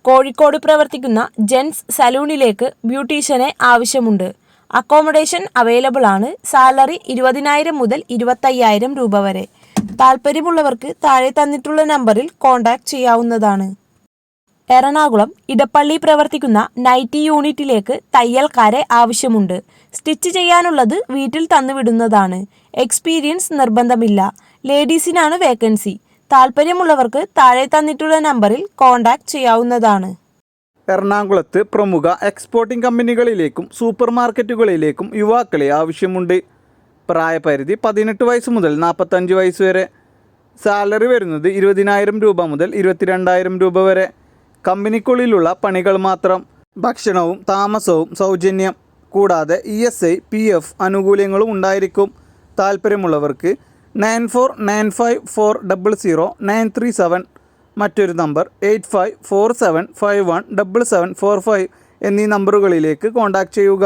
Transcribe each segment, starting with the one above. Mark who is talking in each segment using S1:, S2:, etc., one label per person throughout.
S1: കോഴിക്കോട് പ്രവർത്തിക്കുന്ന ജെൻസ് സലൂണിലേക്ക് ബ്യൂട്ടീഷ്യനെ ആവശ്യമുണ്ട്. Accommodation available ആണ്. സാലറി 20,000 മുതൽ 25,000 രൂപ വരെ. താല്പര്യമുള്ളവർക്ക് താഴെ തന്നിട്ടുള്ള നമ്പറിൽ കോൺടാക്ട് ചെയ്യാവുന്നതാണ്. എറണാകുളം ഇടപ്പള്ളി പ്രവർത്തിക്കുന്ന നൈറ്റി യൂണിറ്റിലേക്ക് തയ്യൽക്കാരെ ആവശ്യമുണ്ട്. സ്റ്റിച്ച് ചെയ്യാനുള്ളത് വീട്ടിൽ തന്നുവിടുന്നതാണ്. എക്സ്പീരിയൻസ് നിർബന്ധമില്ല. ലേഡീസിനാണ് വേക്കൻസി. താല്പര്യമുള്ളവർക്ക് താഴെ തന്നിട്ടുള്ള നമ്പറിൽ കോൺടാക്ട് ചെയ്യാവുന്നതാണ്.
S2: എറണാകുളത്ത് പ്രമുഖ എക്സ്പോർട്ടിംഗ് കമ്പനികളിലേക്കും സൂപ്പർ മാർക്കറ്റുകളിലേക്കും യുവാക്കളെ ആവശ്യമുണ്ട്. പ്രായപരിധി 18 വയസ്സ് മുതൽ 45 വയസ്സ് വരെ. സാലറി വരുന്നത് 20,000 രൂപ മുതൽ 22,000 രൂപ വരെ. കമ്പനിക്കുള്ളിലുള്ള പണികൾ മാത്രം. ഭക്ഷണവും താമസവും സൗജന്യം. കൂടാതെ ESI, PF ആനുകൂല്യങ്ങളും ഉണ്ടായിരിക്കും. താല്പര്യമുള്ളവർക്ക് 9495400937, മറ്റൊരു നമ്പർ 8547517745 എന്നീ നമ്പറുകളിലേക്ക് കോൺടാക്ട് ചെയ്യുക.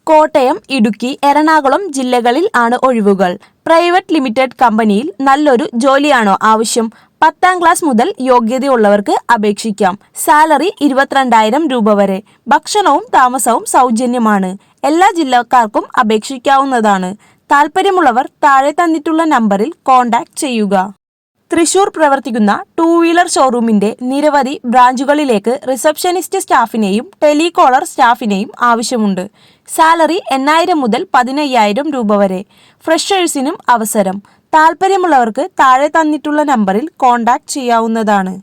S1: കോട്ടയം, ഇടുക്കി, എറണാകുളം ജില്ലകളിൽ ആണ് ഒഴിവുകൾ. പ്രൈവറ്റ് ലിമിറ്റഡ് കമ്പനിയിൽ നല്ലൊരു ജോലിയാണോ ആവശ്യം? 10ാം ക്ലാസ് മുതൽ യോഗ്യതയുള്ളവർക്ക് അപേക്ഷിക്കാം. സാലറി 22,000 രൂപ വരെ. ഭക്ഷണവും താമസവും സൗജന്യമാണ്. എല്ലാ ജില്ലക്കാർക്കും അപേക്ഷിക്കാവുന്നതാണ്. താല്പര്യമുള്ളവർ താഴെ തന്നിട്ടുള്ള നമ്പറിൽ കോൺടാക്ട് ചെയ്യുക. തൃശൂർ പ്രവർത്തിക്കുന്ന 2 വീലർ ഷോറൂമിന്റെ നിരവധി ബ്രാഞ്ചുകളിലേക്ക് റിസപ്ഷനിസ്റ്റ് സ്റ്റാഫിനെയും ടെലികോളർ സ്റ്റാഫിനെയും ആവശ്യമുണ്ട്. സാലറി 8,000 മുതൽ 15,000 രൂപ വരെ. ഫ്രഷേഴ്സിനും അവസരം. താല്പര്യമുള്ളവർക്ക് താഴെ തന്നിട്ടുള്ള നമ്പറിൽ കോൺടാക്ട് ചെയ്യാവുന്നതാണ്.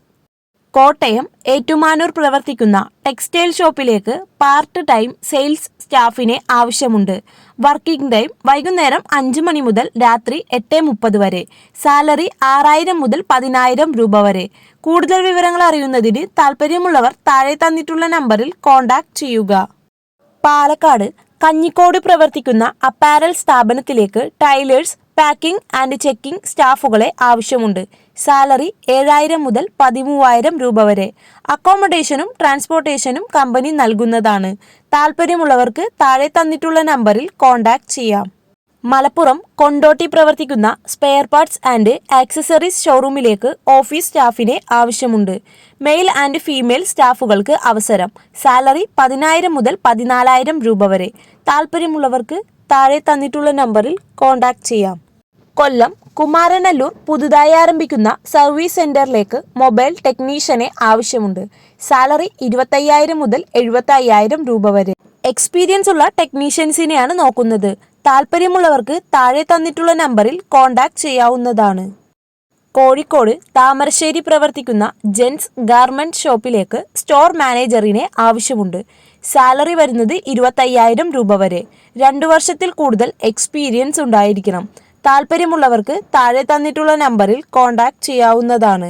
S1: കോട്ടയം ഏറ്റുമാനൂർ പ്രവർത്തിക്കുന്ന ടെക്സ്റ്റൈൽ ഷോപ്പിലേക്ക് പാർട്ട് ടൈം സെയിൽസ് സ്റ്റാഫിനെ ആവശ്യമുണ്ട്. വർക്കിംഗ് ടൈം വൈകുന്നേരം 5 മണി മുതൽ രാത്രി 8:30 വരെ. സാലറി 6,000 മുതൽ 10,000 രൂപ വരെ. കൂടുതൽ വിവരങ്ങൾ അറിയുന്നതിന് താല്പര്യമുള്ളവർ താഴെ തന്നിട്ടുള്ള നമ്പറിൽ കോൺടാക്ട് ചെയ്യുക. പാലക്കാട് കഞ്ഞിക്കോട് പ്രവർത്തിക്കുന്ന അപ്പാരൽ സ്ഥാപനത്തിലേക്ക് ടൈലേഴ്സ്, പാക്കിംഗ് ആൻഡ് ചെക്കിംഗ് സ്റ്റാഫുകളെ ആവശ്യമുണ്ട്. സാലറി 7,000 മുതൽ 13,000 രൂപ വരെ. അക്കോമഡേഷനും ട്രാൻസ്പോർട്ടേഷനും കമ്പനി നൽകുന്നതാണ്. താല്പര്യമുള്ളവർക്ക് താഴെ തന്നിട്ടുള്ള നമ്പറിൽ കോൺടാക്ട് ചെയ്യാം. മലപ്പുറം കൊണ്ടോട്ടി പ്രവർത്തിക്കുന്ന സ്പെയർ പാർട്സ് ആൻഡ് ആക്സസറീസ് ഷോറൂമിലേക്ക് ഓഫീസ് സ്റ്റാഫിനെ ആവശ്യമുണ്ട്. മെയിൽ ആൻഡ് ഫീമെയിൽ സ്റ്റാഫുകൾക്ക് അവസരം. സാലറി 10,000 മുതൽ 14,000 രൂപ വരെ. താല്പര്യമുള്ളവർക്ക് താഴെ തന്നിട്ടുള്ള നമ്പറിൽ കോൺടാക്ട് ചെയ്യാം. കൊല്ലം കുമാരനല്ലൂർ പുതുതായി ആരംഭിക്കുന്ന സർവീസ് സെന്ററിലേക്ക് മൊബൈൽ ടെക്നീഷ്യനെ ആവശ്യമുണ്ട്. സാലറി 25,000 മുതൽ 75,000 രൂപ വരെ. എക്സ്പീരിയൻസ് ഉള്ള ടെക്നീഷ്യൻസിനെയാണ് നോക്കുന്നത്. താല്പര്യമുള്ളവർക്ക് താഴെ തന്നിട്ടുള്ള നമ്പറിൽ കോൺടാക്ട് ചെയ്യാവുന്നതാണ്. കോഴിക്കോട് താമരശ്ശേരി പ്രവർത്തിക്കുന്ന ജെൻസ് ഗാർമെന്റ് ഷോപ്പിലേക്ക് സ്റ്റോർ മാനേജറിനെ ആവശ്യമുണ്ട്. സാലറി വരുന്നത് 25,000 രൂപ വരെ. 2 വർഷത്തിൽ കൂടുതൽ എക്സ്പീരിയൻസ് ഉണ്ടായിരിക്കണം. താല്പര്യമുള്ളവർക്ക് താഴെ തന്നിട്ടുള്ള നമ്പറിൽ കോൺടാക്ട് ചെയ്യാവുന്നതാണ്.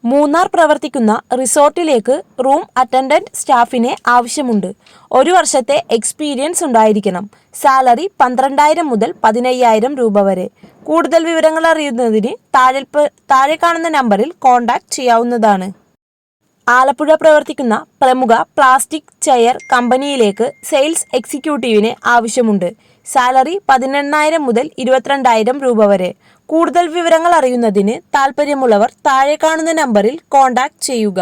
S1: മൂന്നാർ പ്രവർത്തിക്കുന്ന റിസോർട്ടിലേക്ക് റൂം അറ്റൻഡന്റ് സ്റ്റാഫിനെ ആവശ്യമുണ്ട്. 1 വർഷത്തെ എക്സ്പീരിയൻസ് ഉണ്ടായിരിക്കണം. സാലറി 12,000 മുതൽ 15,000 രൂപ വരെ. കൂടുതൽ വിവരങ്ങൾ അറിയുന്നതിന് താഴെ കാണുന്ന നമ്പറിൽ കോൺടാക്ട് ചെയ്യാവുന്നതാണ്. ആലപ്പുഴ പ്രവർത്തിക്കുന്ന പ്രമുഖ പ്ലാസ്റ്റിക് ചെയർ കമ്പനിയിലേക്ക് സെയിൽസ് എക്സിക്യൂട്ടീവിനെ ആവശ്യമുണ്ട്. സാലറി 18,000 മുതൽ 22,000 രൂപ വരെ. കൂടുതൽ വിവരങ്ങൾ അറിയുന്നതിന് താല്പര്യമുള്ളവർ താഴെ കാണുന്ന നമ്പറിൽ കോൺടാക്ട് ചെയ്യുക.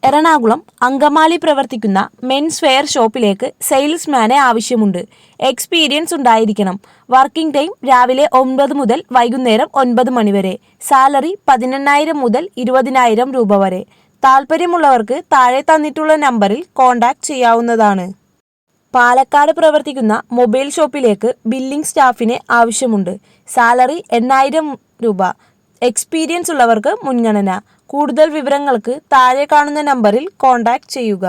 S1: എറണാകുളം അങ്കമാലി പ്രവർത്തിക്കുന്ന മെൻസ് വെയർ ഷോപ്പിലേക്ക് സെയിൽസ്മാനെ ആവശ്യമുണ്ട്. എക്സ്പീരിയൻസ് ഉണ്ടായിരിക്കണം. വർക്കിംഗ് ടൈം രാവിലെ 9 മുതൽ വൈകുന്നേരം 9 മണി വരെ. സാലറി 18,000 മുതൽ 20,000 രൂപ വരെ. താല്പര്യമുള്ളവർക്ക് താഴെ തന്നിട്ടുള്ള നമ്പറിൽ കോൺടാക്ട് ചെയ്യാവുന്നതാണ്. പാലക്കാട് പ്രവർത്തിക്കുന്ന മൊബൈൽ ഷോപ്പിലേക്ക് ബില്ലിംഗ് സ്റ്റാഫിനെ ആവശ്യമുണ്ട്. സാലറി 8,000 രൂപ. എക്സ്പീരിയൻസ് ഉള്ളവർക്ക് മുൻഗണന. കൂടുതൽ വിവരങ്ങൾക്ക് താഴെ കാണുന്ന നമ്പറിൽ കോൺടാക്ട് ചെയ്യുക.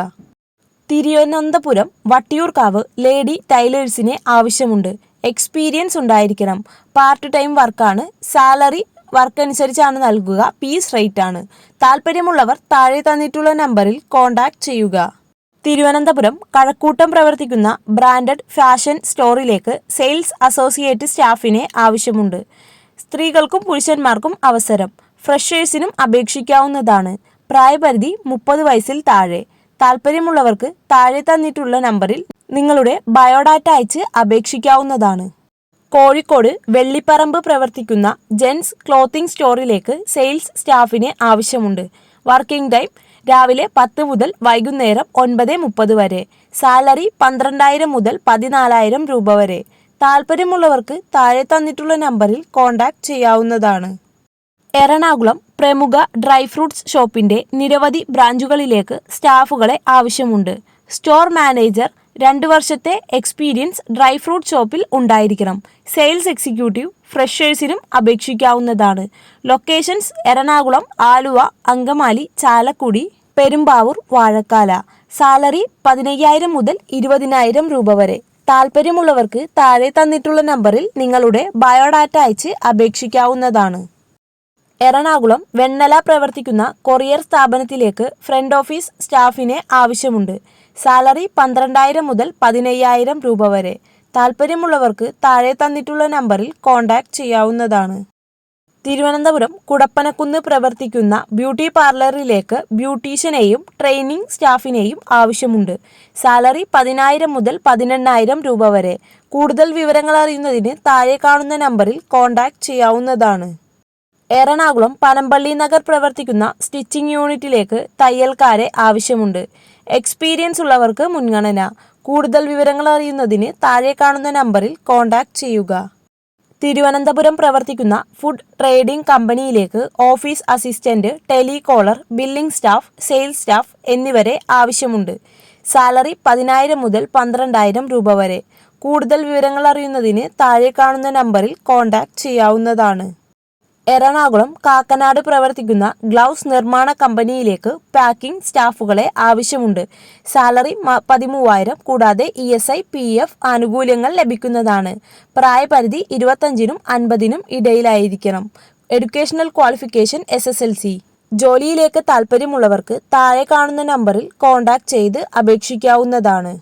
S1: തിരുവനന്തപുരം വട്ടിയൂർക്കാവ് ലേഡി ടൈലേഴ്സിനെ ആവശ്യമുണ്ട്. എക്സ്പീരിയൻസ് ഉണ്ടായിരിക്കണം. പാർട്ട് ടൈം വർക്കാണ്. സാലറി വർക്ക് അനുസരിച്ചാണ് നൽകുക. പീസ് റേറ്റ് ആണ്. താല്പര്യമുള്ളവർ താഴെ തന്നിട്ടുള്ള നമ്പറിൽ കോൺടാക്ട് ചെയ്യുക. തിരുവനന്തപുരം കഴക്കൂട്ടം പ്രവർത്തിക്കുന്ന ബ്രാൻഡഡ് ഫാഷൻ സ്റ്റോറിലേക്ക് സെയിൽസ് അസോസിയേറ്റ് സ്റ്റാഫിനെ ആവശ്യമുണ്ട്. സ്ത്രീകൾക്കും പുരുഷന്മാർക്കും അവസരം. ഫ്രഷേഴ്സിനും അപേക്ഷിക്കാവുന്നതാണ്. പ്രായപരിധി 30 വയസ്സിൽ താഴെ. താല്പര്യമുള്ളവർക്ക് താഴെ തന്നിട്ടുള്ള നമ്പറിൽ നിങ്ങളുടെ ബയോഡാറ്റ അയച്ച് അപേക്ഷിക്കാവുന്നതാണ്. കോഴിക്കോട് വെള്ളിപ്പറമ്പ് പ്രവർത്തിക്കുന്ന ജെൻസ് ക്ലോത്തിംഗ് സ്റ്റോറിലേക്ക് സെയിൽസ് സ്റ്റാഫിനെ ആവശ്യമുണ്ട്. വർക്കിംഗ് ടൈം രാവിലെ 10 മുതൽ വൈകുന്നേരം 9:30 വരെ. സാലറി 12,000 മുതൽ 14,000 രൂപ വരെ. താല്പര്യമുള്ളവർക്ക് താഴെ തന്നിട്ടുള്ള നമ്പറിൽ കോൺടാക്ട് ചെയ്യാവുന്നതാണ്. എറണാകുളം പ്രമുഖ ഡ്രൈ ഫ്രൂട്ട്സ് ഷോപ്പിന്റെ നിരവധി ബ്രാഞ്ചുകളിലേക്ക് സ്റ്റാഫുകളെ ആവശ്യമുണ്ട്. സ്റ്റോർ മാനേജർ 2 വർഷത്തെ എക്സ്പീരിയൻസ് ഡ്രൈ ഫ്രൂട്ട് ഷോപ്പിൽ ഉണ്ടായിരിക്കണം. സെയിൽസ് എക്സിക്യൂട്ടീവ് ഫ്രഷേഴ്സിനും അപേക്ഷിക്കാവുന്നതാണ്. ലൊക്കേഷൻസ് എറണാകുളം, ആലുവ, അങ്കമാലി, ചാലക്കുടി, പെരുമ്പാവൂർ, വാഴക്കാല. സാലറി 15,000 മുതൽ 20,000 രൂപ വരെ. താല്പര്യമുള്ളവർക്ക് താഴെ തന്നിട്ടുള്ള നമ്പറിൽ നിങ്ങളുടെ ബയോഡാറ്റ അയച്ച് അപേക്ഷിക്കാവുന്നതാണ്. എറണാകുളം വെണ്ണല പ്രവർത്തിക്കുന്ന കൊറിയർ സ്ഥാപനത്തിലേക്ക് ഫ്രണ്ട് ഓഫീസ് സ്റ്റാഫിനെ ആവശ്യമുണ്ട്. സാലറി 12,000 മുതൽ 15,000 രൂപ വരെ. താല്പര്യമുള്ളവർക്ക് താഴെ തന്നിട്ടുള്ള നമ്പറിൽ കോൺടാക്ട് ചെയ്യാവുന്നതാണ്. തിരുവനന്തപുരം കുടപ്പനക്കുന്ന് പ്രവർത്തിക്കുന്ന ബ്യൂട്ടി പാർലറിലേക്ക് ബ്യൂട്ടീഷ്യനെയും ട്രെയിനിങ് സ്റ്റാഫിനെയും ആവശ്യമുണ്ട്. സാലറി 10,000 മുതൽ 18,000 രൂപ വരെ. കൂടുതൽ വിവരങ്ങൾ അറിയുന്നതിന് താഴെ കാണുന്ന നമ്പറിൽ കോൺടാക്ട് ചെയ്യാവുന്നതാണ്. എറണാകുളം പനമ്പള്ളി നഗർ പ്രവർത്തിക്കുന്ന സ്റ്റിച്ചിങ് യൂണിറ്റിലേക്ക് തയ്യൽക്കാരെ ആവശ്യമുണ്ട്. എക്സ്പീരിയൻസ് ഉള്ളവർക്ക് മുൻഗണന. കൂടുതൽ വിവരങ്ങൾ അറിയുന്നതിന് താഴെ കാണുന്ന നമ്പറിൽ കോൺടാക്ട് ചെയ്യുക. തിരുവനന്തപുരം പ്രവർത്തിക്കുന്ന ഫുഡ് ട്രേഡിംഗ് കമ്പനിയിലേക്ക് office assistant, telecaller, billing staff, sales staff എന്നിവരെ ആവശ്യമുണ്ട്. സാലറി 10,000 മുതൽ 12,000 രൂപ വരെ. കൂടുതൽ വിവരങ്ങൾ അറിയുന്നതിന് താഴെ കാണുന്ന നമ്പറിൽ കോൺടാക്ട് ചെയ്യാവുന്നതാണ്. എറണാകുളം കാക്കനാട് പ്രവർത്തിക്കുന്ന ഗ്ലൗസ് നിർമ്മാണ കമ്പനിയിലേക്ക് പാക്കിംഗ് സ്റ്റാഫുകളെ ആവശ്യമുണ്ട്. സാലറി 13,000. കൂടാതെ ESI, PF ആനുകൂല്യങ്ങൾ ലഭിക്കുന്നതാണ്. പ്രായപരിധി 25-നും 50-നും ഇടയിലായിരിക്കണം. Educational qualification SSLC. ജോലിയിലേക്ക് താല്പര്യമുള്ളവർക്ക് താഴെ കാണുന്ന നമ്പറിൽ കോൺടാക്ട് ചെയ്ത് അപേക്ഷിക്കാവുന്നതാണ്.